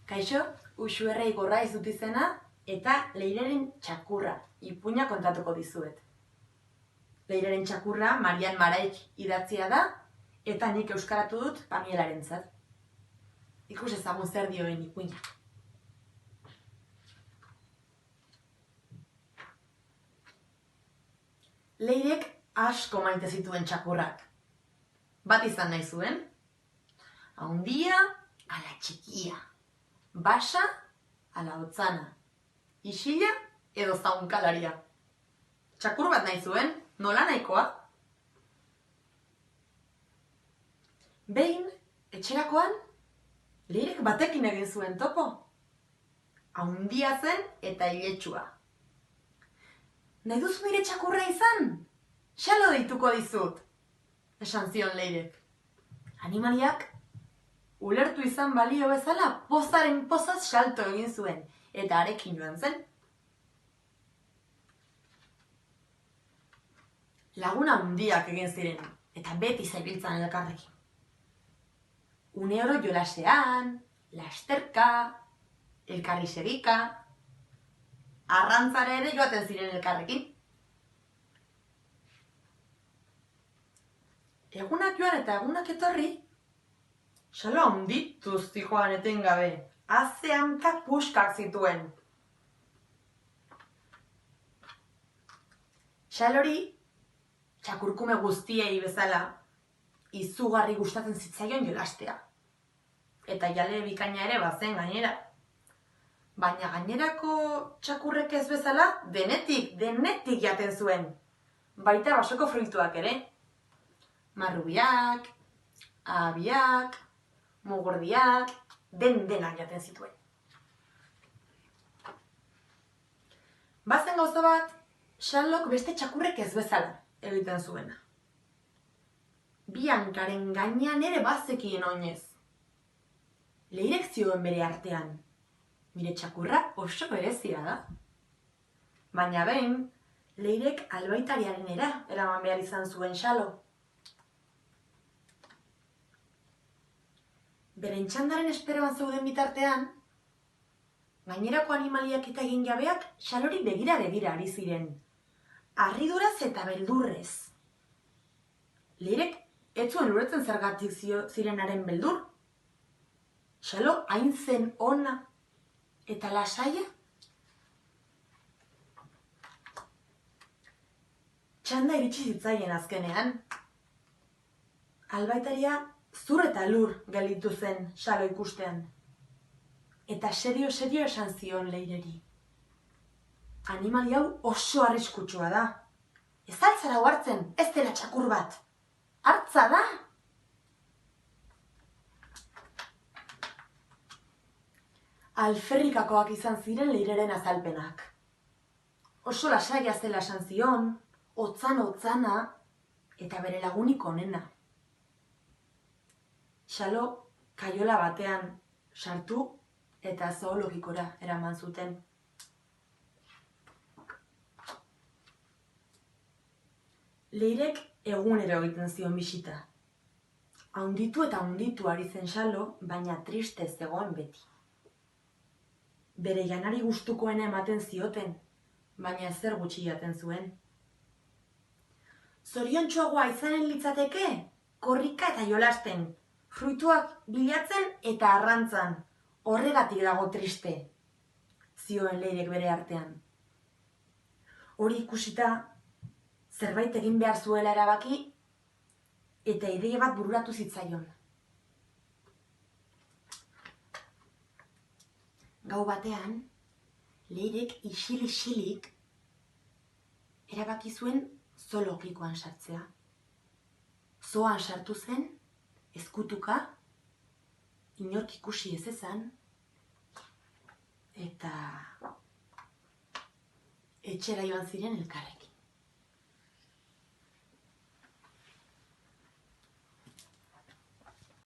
Kaixo, Uxuerrei gorra ez dut izena eta Leireren txakurra ipuina kontatuko dizuet. Leireren txakurra Marian Maraik idatzia da eta nik euskaratu dut Pamielarentzat. Ikus ezagun zer dioen ipuina. Leirek asko maite zituen txakurrak. Bat izan nahi zuen, haundia ala txikia, basa ala hotzana, isila edo zaunkalaria. Txakur bat nahi zuen, nola nahikoa? Behin, etxerakoan, Leirek batekin egin zuen topo. Haundia zen eta iletsua. Nahi duzu nire txakurra izan? Xalo deituko dizut, esan zion Leirek. Animaliak, ulertu izan balio bezala, pozaren pozaz salto egin zuen, eta harekin joan zen. Laguna handiak egin ziren, eta beti zabiltzan elkarrekin. Une oro jolasean, lasterka, elkarri segika, arrantzara ere joaten ziren elkarrekin. Egunak joan eta egunak etorri, xalo handituz zijoan etengabe, haze hankak puskak zituen. Xalori, txakurkume guztiei bezala, izugarri gustatzen zitzaion jolastea. Eta jale bikaina ere bazen gainera. Baina gainerako txakurrek ez bezala, denetik jaten zuen. Baita basoko fruituak ere. Marrubiak, ahabiak, mugurdiak, denak jaten zituen. Bazen gauza bat, Sherlock beste txakurrek ez bezala egiten zuena. Bi hankaren gainean ere bazekien oinez. Leirek zioen bere artean, nire txakurra oso berezia da. Baina behin, Leirek albaitariarenera eraman behar izan zuen xalo. Beren txandaren esperoan zeuden bitartean, gainerako animaliak eta egin jabeak xalori begira ari ziren. Harriduraz eta beldurrez. Leirek ez zuen ulertzen zergatik zirenaren beldur. Xalo hain zen ona eta lasaia. Txanda iritsi zitzaien azkenean. Albaitaria zur eta lur gelditu zen xalo ikustean. Eta serio esan zion Leireri. Animali hau oso arriskutsua da. Ez altzara hartzen, ez dela txakur bat. Hartza da! Alferrikakoak izan ziren Leireren azalpenak. Oso lasaia zela esan zion, hotzana eta bere lagunik onena. Xalo kaiola batean sartu eta zoologikora eraman zuten. Leirek egunero egiten zion bisita. Haunditu eta haunditu ari zen Xalo, baina triste zegoen beti. Bere janari gustukoena ematen zioten, baina zer gutxi jaten zuen. Zoriontsuagoa izanen litzateke, korrika eta jolasten, fruituak bilatzen eta arrantzan, horregatik dago triste, zioen Leirek bere artean. Hori ikusita, zerbait egin behar zuela erabaki, eta ideia bat bururatu zitzaion. Gau batean, Leirek isil-isilik erabaki zuen zoologikoan sartzea. Zoan sartu zen, ezkutuka, inork ikusi ez ezan, eta etxera joan ziren elkarrekin.